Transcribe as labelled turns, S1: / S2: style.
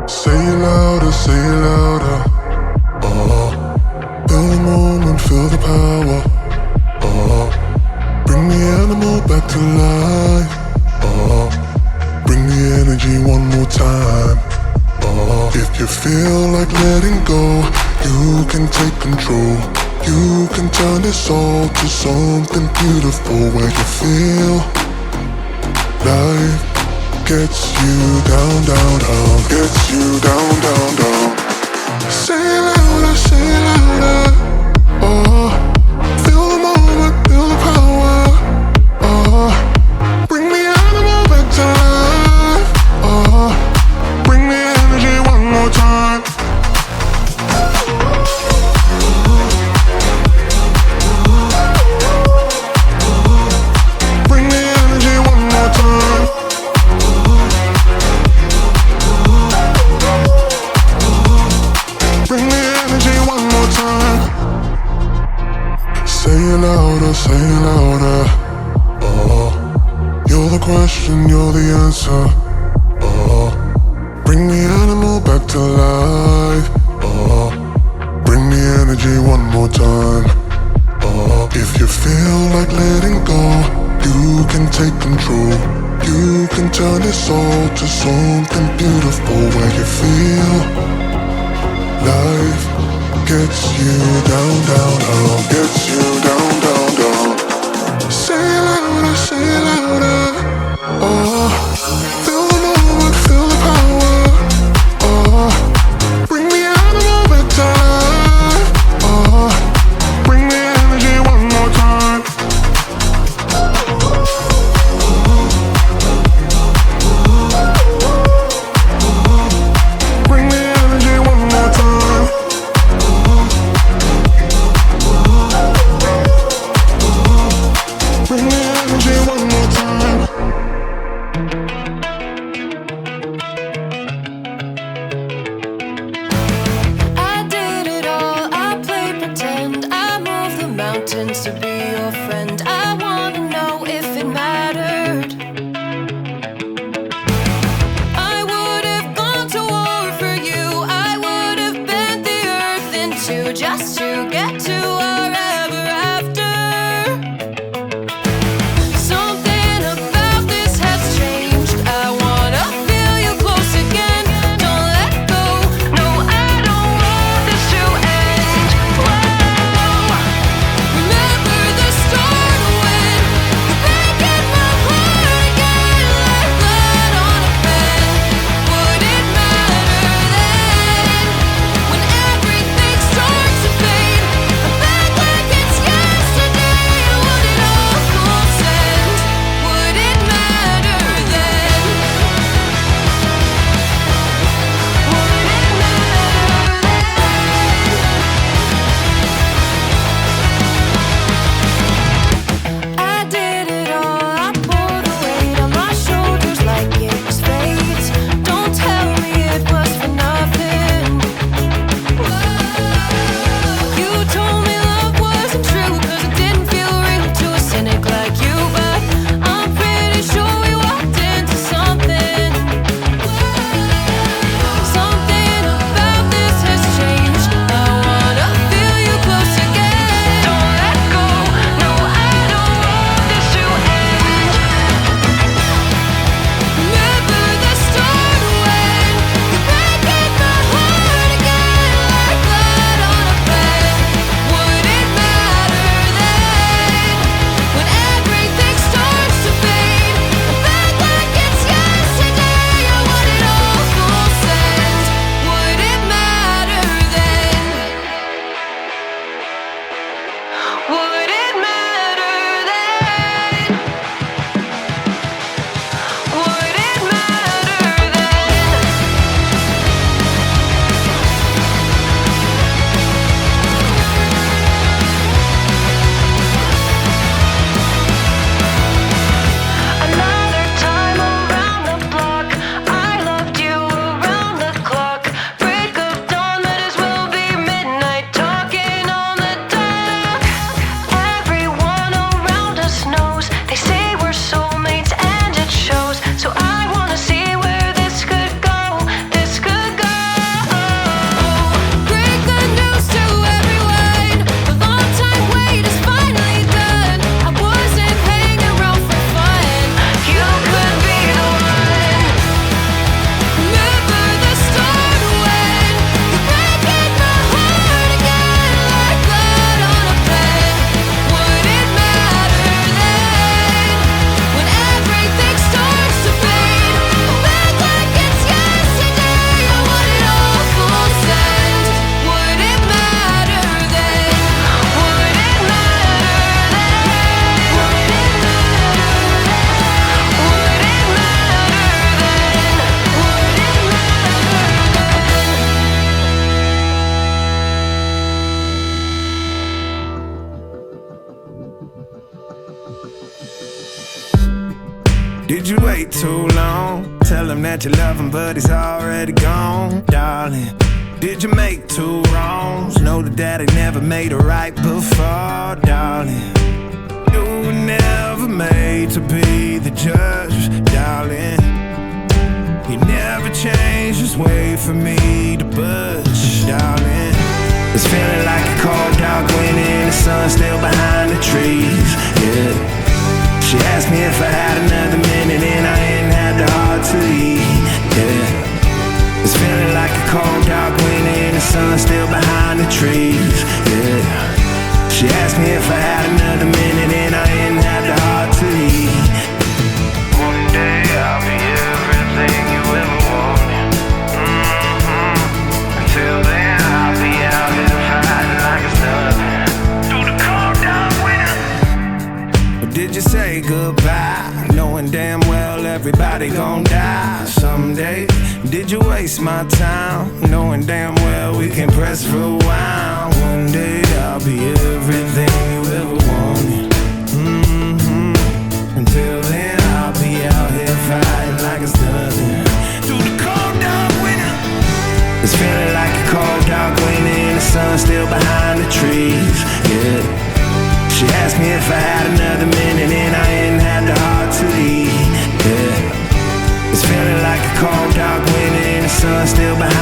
S1: Say it louder, say it louder. Feel the moment, feel the power. Bring the animal back to life. Bring the energy one more time. If you feel like letting go, you can take control. You can turn this all to something beautiful, where you feel life gets you down, down, down, gets you down, down, down. Say it louder, say it louder. Feel the moment, feel the power. Bring the animal back to life. Bring the energy one more time. Bring the energy one more time. Bring the energy one more time. Say it louder, say it louder. You're the question, you're the answer. Bring the animal back to life. Bring the energy one more time. If you feel like letting go, you can take control. You can turn this all to something beautiful, where you feel life gets you down, down, down, gets you down, down, down. Say it louder, say it louder. Feel the moment, feel the power. Bring the animal back to life. Bring the energy one more time. Bring the energy one more time.
S2: did you wait too long? Tell him that you love him, but he's already gone, darling. Did you make two wrongs? Know that daddy never made a right before, darling. You were never made to be the judge, darling. You never changed, just wait for me to budge, darling. It's feeling like a cold dark wind and the sun still behind the trees, yeah. She asked me if I had another minute and I ain't had the heart to eat, yeah. It's feeling like a cold dark wind and the sun still behind the trees, yeah. She asked me if I had another minute and I ain't had the heart to eat. One day I'll be everything you ever wanted. Until then I'll be out here fighting like it's nothing. Through the cold dark winter. Or did you say goodbye, knowing damn well everybody gon' die someday? Did you waste my time, knowing damn well we can press rewind? One day I'll be everything you ever wanted. Until then I'll be out here fighting like it's nothing. Through the cold dark winter. It's feeling like a cold dark winter and the sun still behind the trees, yeah. She asked me if I had another minute and I ain't had the heart to eat, yeah. It's feeling like a cold dark winter and the sun still behind